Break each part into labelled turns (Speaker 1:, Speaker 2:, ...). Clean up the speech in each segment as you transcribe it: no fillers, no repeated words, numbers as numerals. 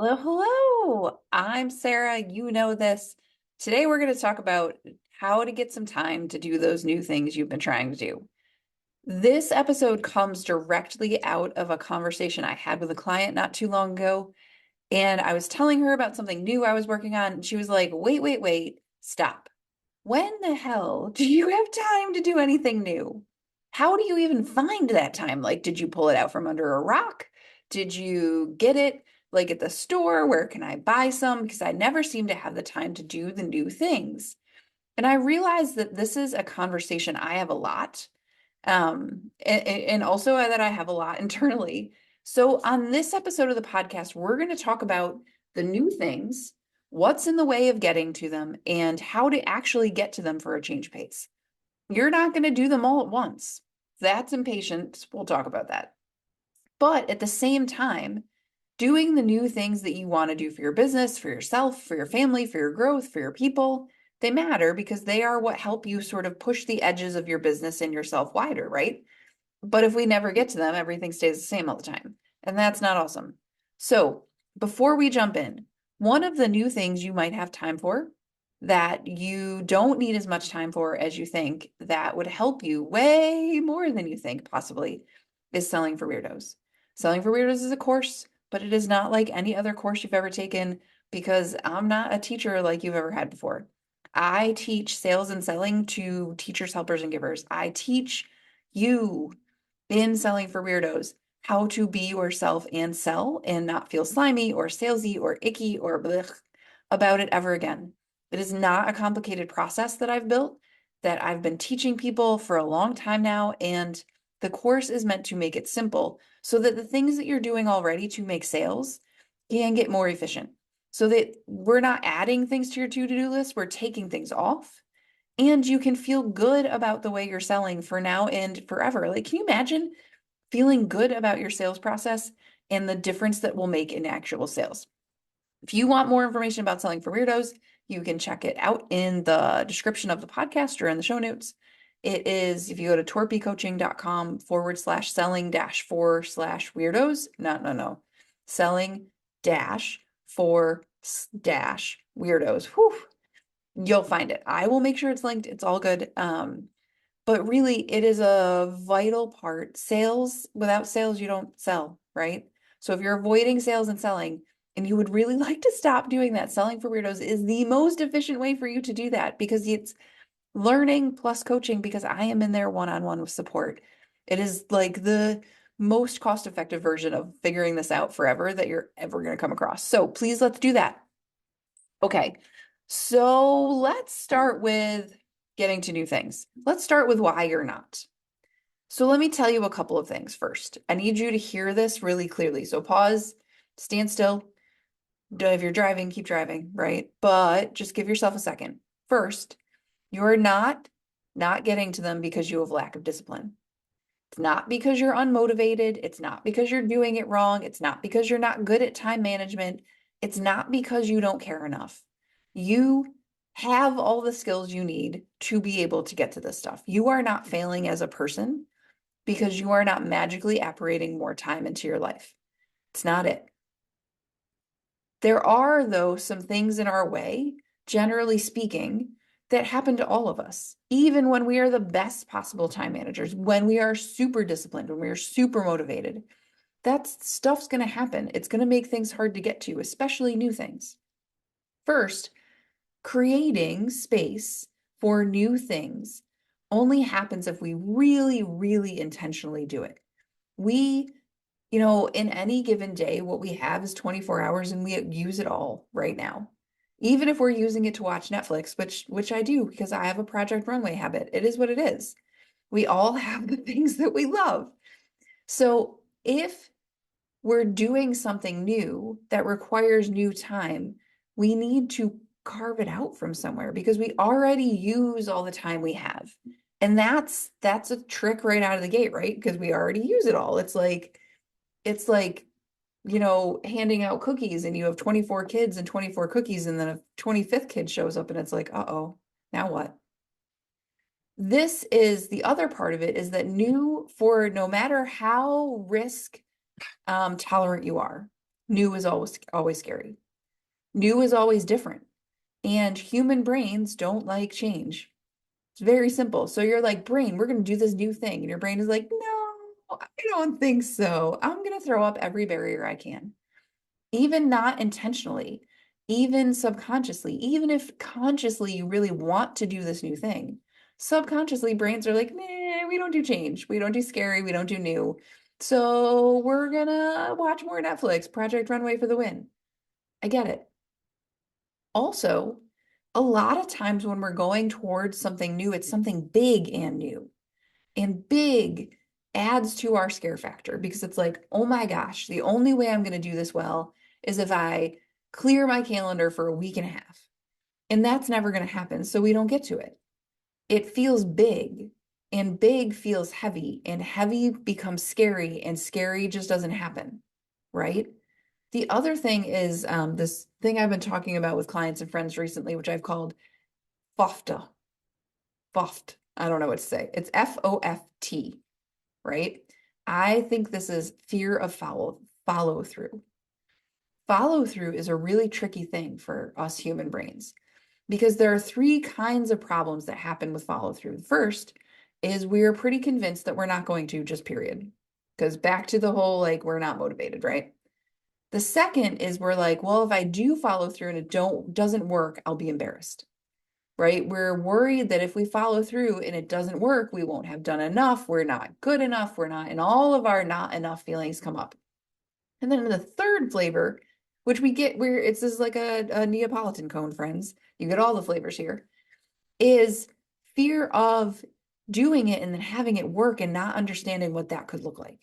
Speaker 1: Hello, hello. I'm Sarah. You know this. Today we're going to talk about how to get some time to do those new things you've been trying to do. This episode comes directly out of a conversation I had with a client not too long ago, and I was telling her about something new I was working on, and she was like, wait, stop. When the hell do you have time to do anything new? How do you even find that time? Like, did you pull it out from under a rock? Did you get it like at the store? Where can I buy some? Because I never seem to have the time to do the new things. And I realized that this is a conversation I have a lot, and also that I have a lot internally. So, on this episode of the podcast, we're going to talk about the new things, what's in the way of getting to them, and how to actually get to them for a change pace. You're not going to do them all at once. That's impatient. We'll talk about that. But at the same time, doing the new things that you want to do for your business, for yourself, for your family, for your growth, for your people, they matter because they are what help you sort of push the edges of your business and yourself wider, right? But if we never get to them, everything stays the same all the time. And that's not awesome. So before we jump in, one of the new things you might have time for that you don't need as much time for as you think that would help you way more than you think possibly is selling for weirdos. Selling for weirdos is a course, but it is not like any other course you've ever taken because I'm not a teacher like you've ever had before. I teach sales and selling to teachers, helpers, and givers. I teach you in Selling for Weirdos how to be yourself and sell and not feel slimy or salesy or icky or blech about it ever again. It is not a complicated process that I've built, that I've been teaching people for a long time now, and the course is meant to make it simple so that the things that you're doing already to make sales can get more efficient. So that we're not adding things to your to-do list, we're taking things off, and you can feel good about the way you're selling for now and forever. Like, can you imagine feeling good about your sales process and the difference that will make in actual sales? If you want more information about Selling for Weirdos, you can check it out in the description of the podcast or in the show notes. It is, if you go to torpycoaching.com/selling dash for slash weirdos, no, selling dash for dash weirdos. Whew, you'll find it. I will make sure it's linked. It's all good. But really, it is a vital part. Sales, without sales, you don't sell, right? So if you're avoiding sales and selling, and you would really like to stop doing that, Selling for Weirdos is the most efficient way for you to do that because it's learning plus coaching because I am in there one-on-one with support. It is like the most cost-effective version of figuring this out forever that you're ever going to come across. So please let's do that. Okay, so let's start with getting to new things. Let's start with why you're not. So let me tell you a couple of things first. I need you to hear this really clearly. So pause, stand still. If you're driving, keep driving, right? But just give yourself a second. First, you're not getting to them because you have lack of discipline. It's not because you're unmotivated. It's not because you're doing it wrong. It's not because you're not good at time management. It's not because you don't care enough. You have all the skills you need to be able to get to this stuff. You are not failing as a person because you are not magically apparating more time into your life. It's not it. There are, though, some things in our way, generally speaking, that happen to all of us, even when we are the best possible time managers, when we are super disciplined, when we are super motivated. That stuff's going to happen. It's going to make things hard to get to, especially new things. First, creating space for new things only happens if we really, really intentionally do it. We in any given day, what we have is 24 hours and we use it all right now. Even if we're using it to watch Netflix, which I do because I have a Project Runway habit. It is what it is. We all have the things that we love. So if we're doing something new that requires new time, we need to carve it out from somewhere because we already use all the time we have. And that's a trick right out of the gate, right? Because we already use it all. It's like handing out cookies and you have 24 kids and 24 cookies, and then a 25th kid shows up and it's like, uh-oh, now what? This is the other part of it, is that new, for no matter how risk tolerant you are, New is always scary. New is always different. And human brains don't like change. It's very simple. So you're like, brain, we're going to do this new thing. And your brain is like, no, I don't think so. I'm going to throw up every barrier I can, even not intentionally, even subconsciously, even if consciously you really want to do this new thing. Subconsciously, brains are like, nah, we don't do change. We don't do scary. We don't do new. So we're gonna watch more Netflix, Project Runway for the win. I get it. Also, a lot of times when we're going towards something new, it's something big and new. And big adds to our scare factor because it's like, oh my gosh, the only way I'm going to do this well is if I clear my calendar for a week and a half. And that's never going to happen. So we don't get to it. It feels big, and big feels heavy, and heavy becomes scary, and scary just doesn't happen, right? The other thing is this thing I've been talking about with clients and friends recently, which I've called FOFTA. FOFT. I don't know what to say. It's FOFT, right? I think this is fear of follow through. Follow through is a really tricky thing for us human brains because there are three kinds of problems that happen with follow through. The first is we're pretty convinced that we're not going to, just period. Because back to the whole like we're not motivated, right? The second is we're like, well, if I do follow through and it doesn't work, I'll be embarrassed. Right? We're worried that if we follow through and it doesn't work, we won't have done enough, we're not good enough, we're not, and all of our not enough feelings come up. And then the third flavor, which we get where it's this is like a Neapolitan cone, friends. You get all the flavors here, is fear of doing it and then having it work and not understanding what that could look like.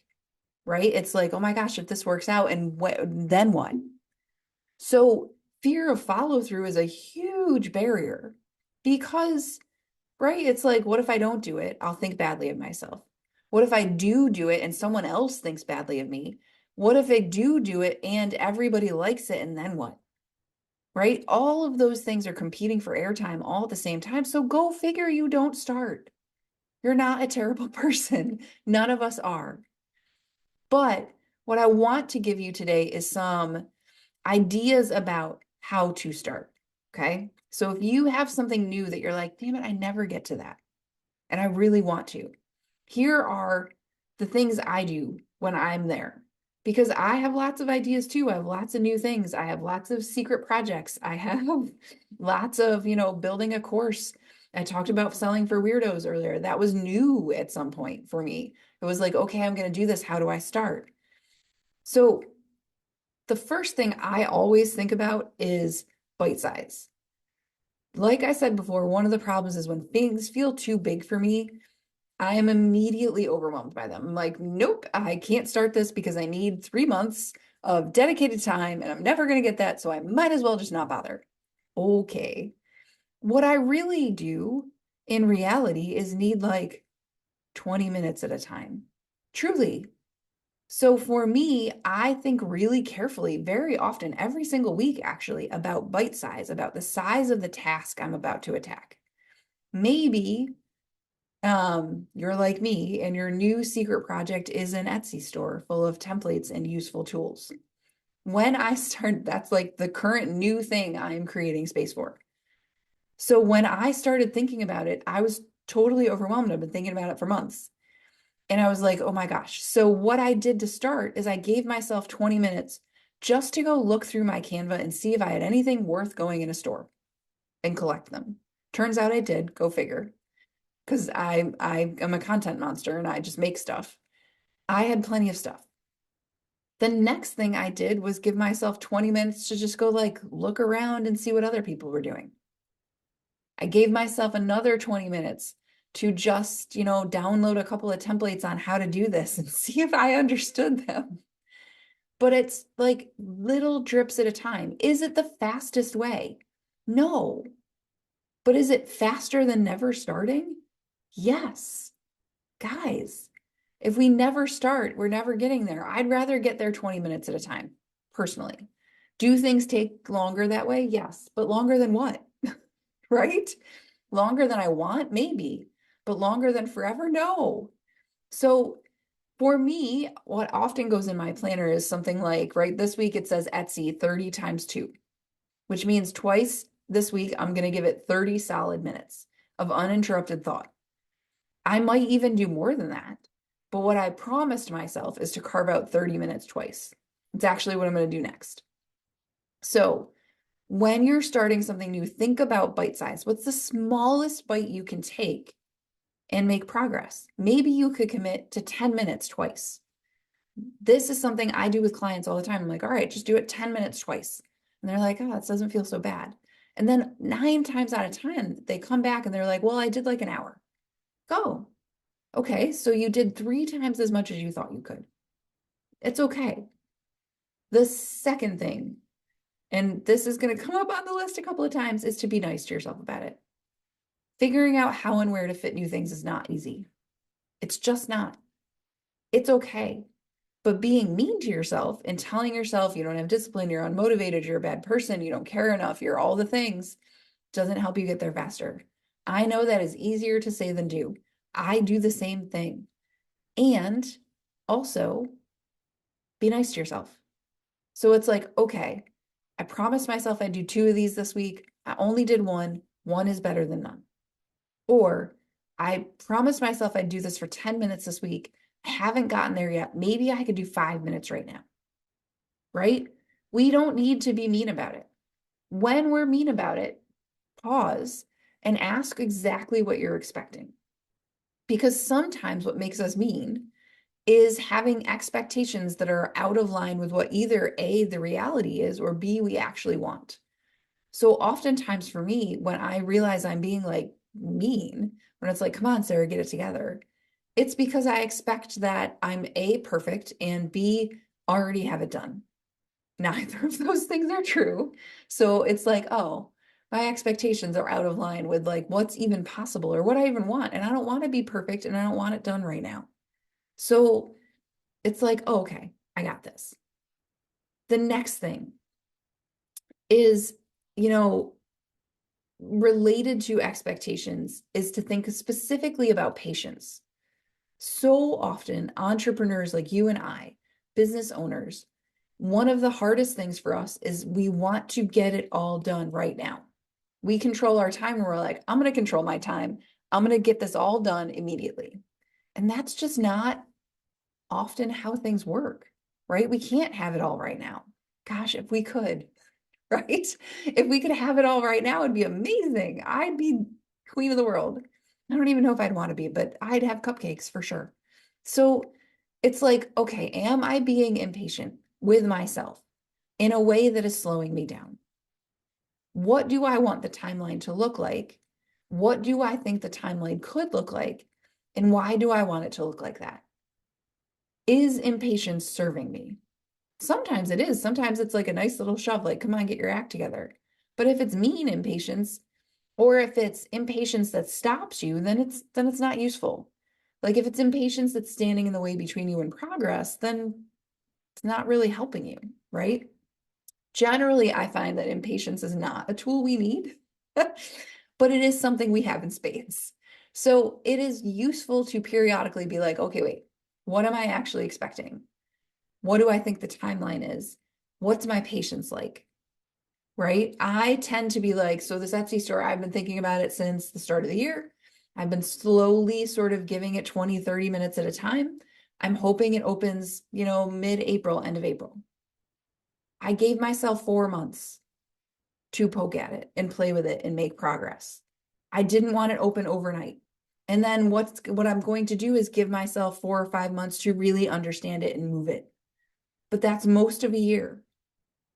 Speaker 1: Right? It's like, oh my gosh, if this works out and then what? So fear of follow through is a huge barrier because, right? It's like, what if I don't do it? I'll think badly of myself. What if I do it and someone else thinks badly of me? What if I do it and everybody likes it and then what? Right? All of those things are competing for airtime all at the same time. So go figure you don't start. You're not a terrible person. None of us are. But what I want to give you today is some ideas about how to start. Okay. So if you have something new that you're like, damn it, I never get to that, and I really want to, here are the things I do when I'm there. Because I have lots of ideas too. I have lots of new things. I have lots of secret projects. I have lots of, building a course. I talked about selling for weirdos earlier. That was new at some point for me. It was like, okay, I'm going to do this. How do I start? So the first thing I always think about is bite size. Like I said before, one of the problems is when things feel too big for me, I am immediately overwhelmed by them. I'm like, nope, I can't start this because I need 3 months of dedicated time and I'm never going to get that. So I might as well just not bother. Okay. What I really do in reality is need like 20 minutes at a time. Truly. So for me, I think really carefully, very often, every single week, actually, about bite size, about the size of the task I'm about to attack. Maybe you're like me and your new secret project is an Etsy store full of templates and useful tools. When I start, that's like the current new thing I'm creating space for. So when I started thinking about it, I was totally overwhelmed. I've been thinking about it for months. And I was like, oh my gosh. So what I did to start is I gave myself 20 minutes just to go look through my Canva and see if I had anything worth going in a store and collect them. Turns out I did, go figure, because I am a content monster and I just make stuff. I had plenty of stuff. The next thing I did was give myself 20 minutes to just go like look around and see what other people were doing. I gave myself another 20 minutes to just, download a couple of templates on how to do this and see if I understood them. But it's like little drips at a time. Is it the fastest way? No. But is it faster than never starting? Yes. Guys, if we never start, we're never getting there. I'd rather get there 20 minutes at a time, personally. Do things take longer that way? Yes. But longer than what? Right? Longer than I want? Maybe. But longer than forever? No. So For me, what often goes in my planner is something like, right, this week it says Etsy 30 times 2, which means twice this week I'm going to give it 30 solid minutes of uninterrupted thought. I might even do more than that. But what I promised myself is to carve out 30 minutes twice. It's actually what I'm going to do next. So when you're starting something new, think about bite size. What's the smallest bite you can take and make progress? Maybe you could commit to 10 minutes twice. This is something I do with clients all the time. I'm like, all right, just do it 10 minutes twice. And they're like, oh, it doesn't feel so bad. And then 9 times out of 10, they come back and they're like, well, I did like an hour. Go. Okay, so you did 3 times as much as you thought you could. It's okay. The second thing, and this is going to come up on the list a couple of times, is to be nice to yourself about it. Figuring out how and where to fit new things is not easy. It's just not. It's okay. But being mean to yourself and telling yourself you don't have discipline, you're unmotivated, you're a bad person, you don't care enough, you're all the things, doesn't help you get there faster. I know that is easier to say than do. I do the same thing. And also, be nice to yourself. So it's like, okay, I promised myself I'd do 2 of these this week. I only did one. One is better than none. Or I promised myself I'd do this for 10 minutes this week. I haven't gotten there yet. Maybe I could do 5 minutes right now, right? We don't need to be mean about it. When we're mean about it, pause and ask exactly what you're expecting. Because sometimes what makes us mean is having expectations that are out of line with what either A, the reality is, or B, we actually want. So oftentimes for me, when I realize I'm being like mean, when it's like, come on, Sarah, get it together, it's because I expect that I'm A, perfect, and B, already have it done. Neither of those things are true. So it's like, oh, my expectations are out of line with like what's even possible or what I even want. And I don't want to be perfect and I don't want it done right now. So it's like, oh, okay, I got this. The next thing is, you know, related to expectations is to think specifically about patience. So often, entrepreneurs like you and I, business owners, one of the hardest things for us is we want to get it all done right now. We control our time and we're like, I'm going to control my time. I'm going to get this all done immediately. And that's just not often how things work, right? We can't have it all right now. Gosh, if we could, right? If we could have it all right now, it'd be amazing. I'd be queen of the world. I don't even know if I'd want to be, but I'd have cupcakes for sure. So it's like, okay, am I being impatient with myself in a way that is slowing me down? What do I want the timeline to look like? What do I think the timeline could look like? And why do I want it to look like that? Is impatience serving me? Sometimes it is. Sometimes it's like a nice little shove, like, come on, get your act together. But if it's mean impatience, or if it's impatience that stops you, then it's not useful. Like if it's impatience that's standing in the way between you and progress, then it's not really helping you, right? Generally, I find that impatience is not a tool we need, but it is something we have in spades. So it is useful to periodically be like, okay, wait, what am I actually expecting? What do I think the timeline is? What's my patience like? Right? I tend to be like, so this Etsy store, I've been thinking about it since the start of the year. I've been slowly sort of giving it 20, 30 minutes at a time. I'm hoping it opens, mid-April, end of April. I gave myself 4 months to poke at it and play with it and make progress. I didn't want it open overnight. And then what I'm going to do is give myself 4 or 5 months to really understand it and move it. But that's most of a year,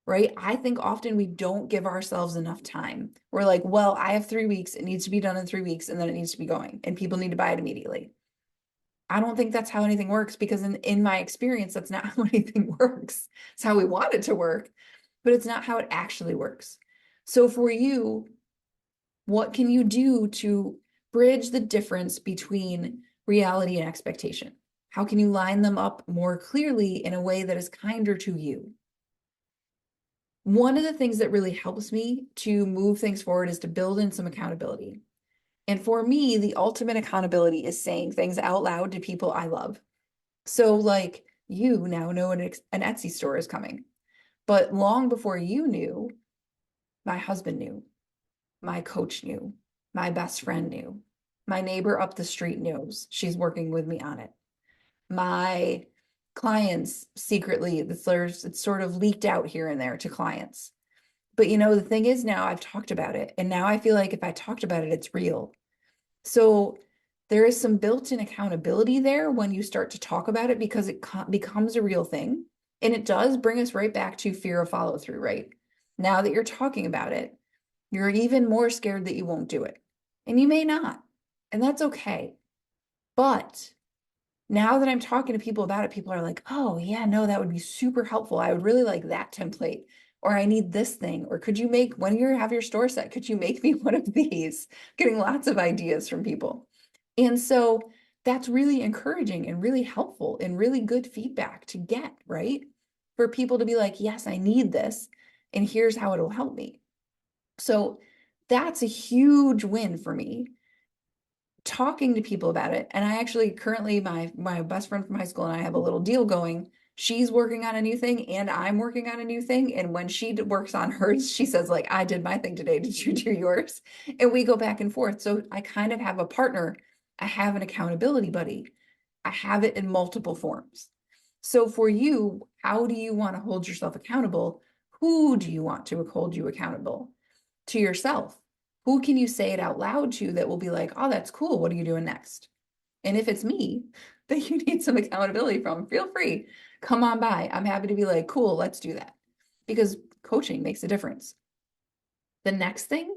Speaker 1: right? I think often we don't give ourselves enough time. We're like, well, I have 3 weeks. It needs to be done in 3 weeks and then it needs to be going and people need to buy it immediately. I don't think that's how anything works because in my experience, that's not how anything works. It's how we want it to work, but it's not how it actually works. So for you, what can you do to bridge the difference between reality and expectation? How can you line them up more clearly in a way that is kinder to you? One of the things that really helps me to move things forward is to build in some accountability. And for me, the ultimate accountability is saying things out loud to people I love. So like you now know an Etsy store is coming, but long before you knew, my husband knew, my coach knew, my best friend knew, my neighbor up the street knows she's working with me on it. My clients secretly, it's sort of leaked out here and there to clients. But the thing is now I've talked about it, and now I feel like if I talked about it, it's real. So there is some built-in accountability there when you start to talk about it because it becomes a real thing. And it does bring us right back to fear of follow through, right? Now that you're talking about it, you're even more scared that you won't do it. And you may not. And that's okay. But now that I'm talking to people about it, people are like, oh, yeah, no, that would be super helpful. I would really like that template. Or I need this thing. Or could you make, when you have your store set, could you make me one of these? Getting lots of ideas from people. And so that's really encouraging and really helpful and really good feedback to get, right? For people to be like, yes, I need this. And here's how it'll help me. So that's a huge win for me, talking to people about it. And I actually currently, my best friend from high school and I have a little deal going. She's working on a new thing and I'm working on a new thing. And when she works on hers, she says like, I did my thing today. Did you do yours? And we go back and forth. So I kind of have a partner. I have an accountability buddy. I have it in multiple forms. So for you, how do you want to hold yourself accountable? Who do you want to hold you accountable? To yourself. Who can you say it out loud to that will be like, oh, that's cool. What are you doing next? And if it's me that you need some accountability from, feel free. Come on by. I'm happy to be like, cool, let's do that. Because coaching makes a difference. The next thing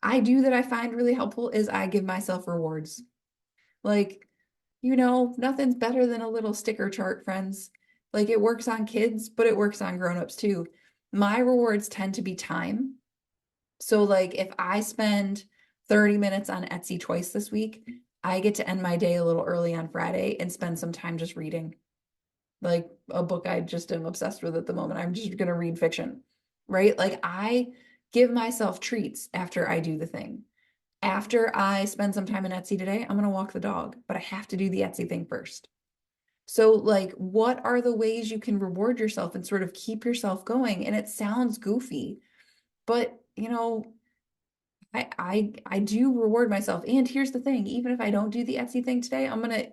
Speaker 1: I do that I find really helpful is I give myself rewards. Like, nothing's better than a little sticker chart, friends. Like it works on kids, but it works on grown-ups too. My rewards tend to be time. So like if I spend 30 minutes on Etsy twice this week, I get to end my day a little early on Friday and spend some time just reading. Like a book I just am obsessed with at the moment. I'm just going to read fiction, right? Like I give myself treats after I do the thing. After I spend some time in Etsy today, I'm going to walk the dog, but I have to do the Etsy thing first. So like what are the ways you can reward yourself and sort of keep yourself going? And it sounds goofy, but I do reward myself. And here's the thing, even if I don't do the Etsy thing today, I'm gonna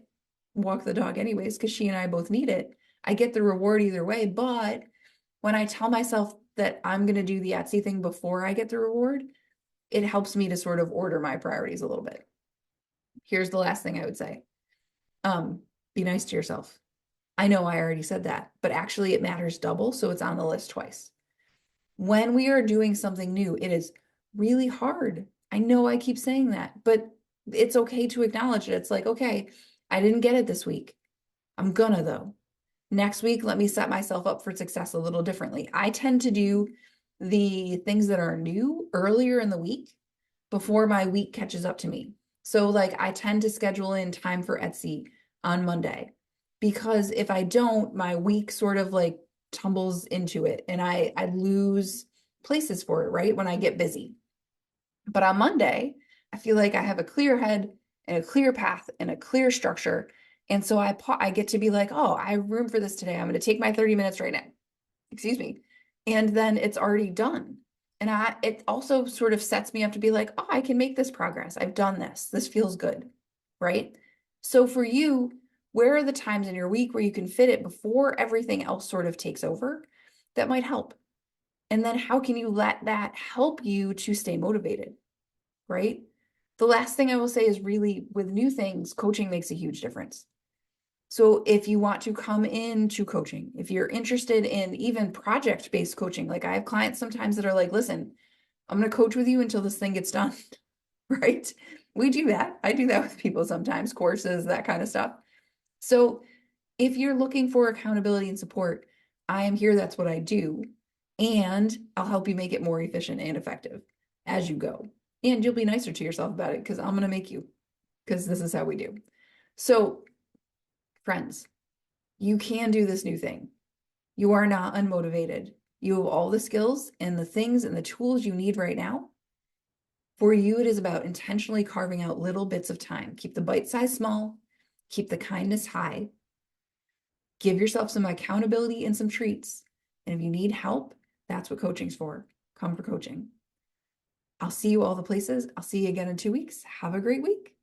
Speaker 1: walk the dog anyways because she and I both need it. I get the reward either way, but when I tell myself that I'm gonna do the Etsy thing before I get the reward, it helps me to sort of order my priorities a little bit. Here's the last thing I would say. Be nice to yourself. I know I already said that, but actually it matters double, so it's on the list twice. When we are doing something new, it is really hard. I know I keep saying that, but it's okay to acknowledge it. It's like, okay, I didn't get it this week. I'm gonna though. Next week, let me set myself up for success a little differently. I tend to do the things that are new earlier in the week before my week catches up to me. So like I tend to schedule in time for Etsy on Monday because if I don't, my week sort of like tumbles into it and I lose places for it, right? When I get busy. But on Monday, I feel like I have a clear head and a clear path and a clear structure. And so I get to be like, oh, I have room for this today. I'm going to take my 30 minutes right now. Excuse me. And then it's already done. And it also sort of sets me up to be like, oh, I can make this progress. I've done this. This feels good. Right? So for you, where are the times in your week where you can fit it before everything else sort of takes over? That might help. And then how can you let that help you to stay motivated? Right? The last thing I will say is really with new things, coaching makes a huge difference. So if you want to come into coaching, if you're interested in even project-based coaching, like I have clients sometimes that are like, listen, I'm going to coach with you until this thing gets done, right? We do that. I do that with people sometimes, courses, that kind of stuff. So if you're looking for accountability and support, I am here. That's what I do. And I'll help you make it more efficient and effective as you go. And you'll be nicer to yourself about it because I'm going to make you, because this is how we do. So, friends, you can do this new thing. You are not unmotivated. You have all the skills and the things and the tools you need right now. For you, it is about intentionally carving out little bits of time. Keep the bite size small, keep the kindness high, Give yourself some accountability and some treats. And if you need help, that's what coaching's for. Come for coaching. I'll see you all the places. I'll see you again in 2 weeks. Have a great week.